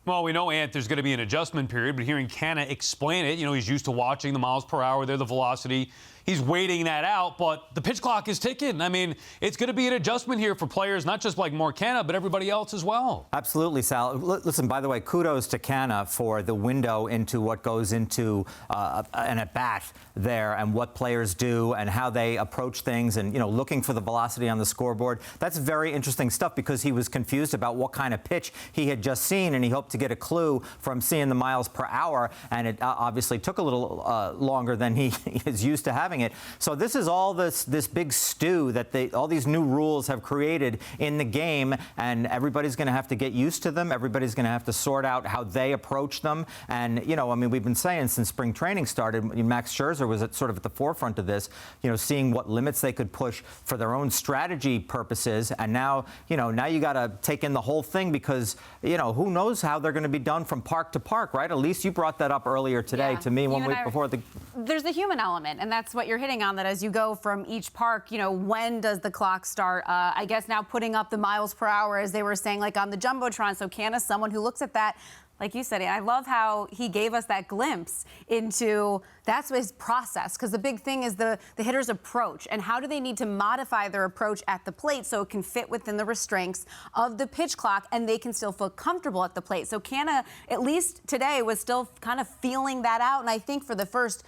Well, we know, Ant, there's going to be an adjustment period, but hearing Canha explain it, he's used to watching the miles per hour there, the velocity. He's waiting that out, but the pitch clock is ticking. I mean, it's going to be an adjustment here for players, not just like Mark Canha, but everybody else as well. Absolutely, Sal. Listen, by the way, kudos to Canha for the window into what goes into an at-bat there and what players do and how they approach things and, looking for the velocity on the scoreboard. That's very interesting stuff because he was confused about what kind of pitch he had just seen, and he hoped to get a clue from seeing the miles per hour, and it obviously took a little longer than he is used to having it. So this is all this big stew that all these new rules have created in the game, and everybody's going to have to get used to them. Everybody's going to have to sort out how they approach them. And, we've been saying since spring training started, Max Scherzer was sort of at the forefront of this, seeing what limits they could push for their own strategy purposes. And now, now you got to take in the whole thing because, who knows how they're going to be done from park to park, right? Elise, you brought that up earlier today to me before the... There's the human element, and that's what you're hitting on, that as you go from each park, when does the clock start? I guess now putting up the miles per hour, as they were saying, like on the Jumbotron. So Canha's someone who looks at that, like you said, and I love how he gave us that glimpse into that's his process, because the big thing is the hitter's approach and how do they need to modify their approach at the plate so it can fit within the restraints of the pitch clock and they can still feel comfortable at the plate. So Canha, at least today, was still kind of feeling that out, and I think for the first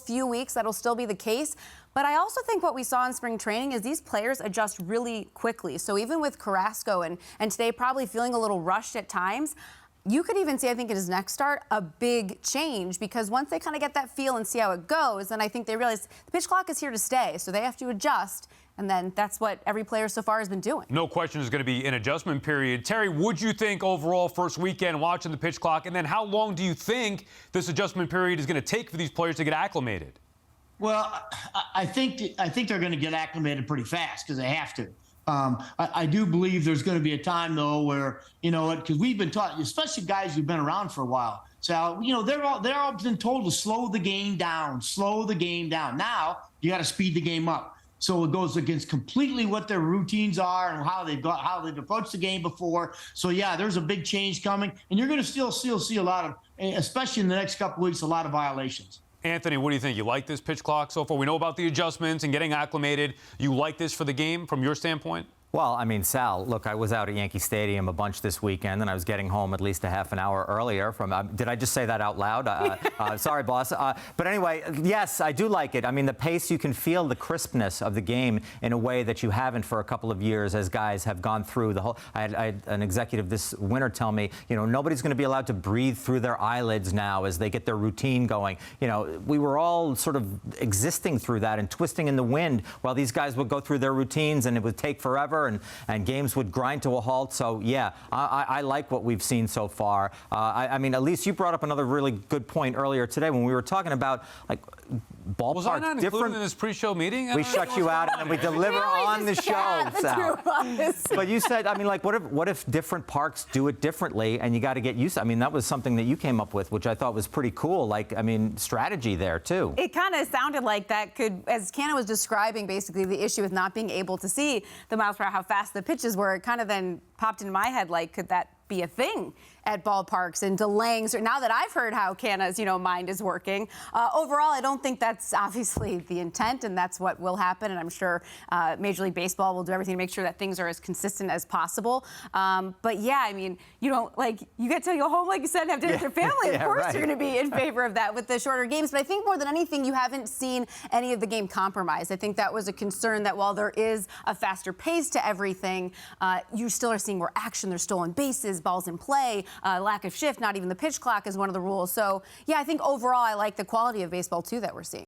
few weeks that'll still be the case. But I also think what we saw in spring training is these players adjust really quickly. So even with Carrasco and today probably feeling a little rushed at times, you could even see, I think, in his next start, a big change, because once they kind of get that feel and see how it goes, then I think they realize the pitch clock is here to stay, so they have to adjust, and then that's what every player so far has been doing. No question there's going to be an adjustment period. Terry, would you think overall first weekend watching the pitch clock, and then how long do you think this adjustment period is going to take for these players to get acclimated? Well, I think they're going to get acclimated pretty fast because they have to. I do believe there's going to be a time, though, where, because we've been taught, especially guys who've been around for a while, Sal, they're all been told to slow the game down. Now you got to speed the game up. So it goes against completely what their routines are and how they've approached the game before. So, yeah, there's a big change coming, and you're going to still see a lot of, especially in the next couple of weeks, a lot of violations. Anthony, what do you think? You like this pitch clock so far? We know about the adjustments and getting acclimated. You like this for the game from your standpoint? Well, I mean, Sal, look, I was out at Yankee Stadium a bunch this weekend, and I was getting home at least a half an hour earlier from, did I just say that out loud? Sorry, boss. But anyway, yes, I do like it. I mean, the pace, you can feel the crispness of the game in a way that you haven't for a couple of years as guys have gone through the whole. I had an executive this winter tell me, nobody's going to be allowed to breathe through their eyelids now as they get their routine going. We were all sort of existing through that and twisting in the wind while these guys would go through their routines, and it would take forever. And games would grind to a halt. So, yeah, I like what we've seen so far. I mean, Elise, you brought up another really good point earlier today when we were talking about, like, ballparks. Was I not included in this pre-show meeting? We shut you out and then we deliver on the show, Sal. But you said, I mean, like, what if different parks do it differently and you got to get used to it? I mean, that was something that you came up with, which I thought was pretty cool. Like, I mean, strategy there, too. It kind of sounded like that could, as Canha was describing basically the issue with not being able to see the miles per hour, how fast the pitches were, it kind of then popped in my head, like, could that be a thing at ballparks and delaying? So now that I've heard how Canha's, mind is working, overall, I don't think that's obviously the intent, and that's what will happen. And I'm sure Major League Baseball will do everything to make sure that things are as consistent as possible. But yeah, I mean, you get to go home, like you said, and have dinner with your family. Of course, you're going to be in favor of that with the shorter games. But I think more than anything, you haven't seen any of the game compromised. I think that was a concern that while there is a faster pace to everything, you still are seeing more action. There's stolen bases, balls in play, lack of shift, not even the pitch clock is one of the rules. So, yeah, I think overall I like the quality of baseball, too, that we're seeing.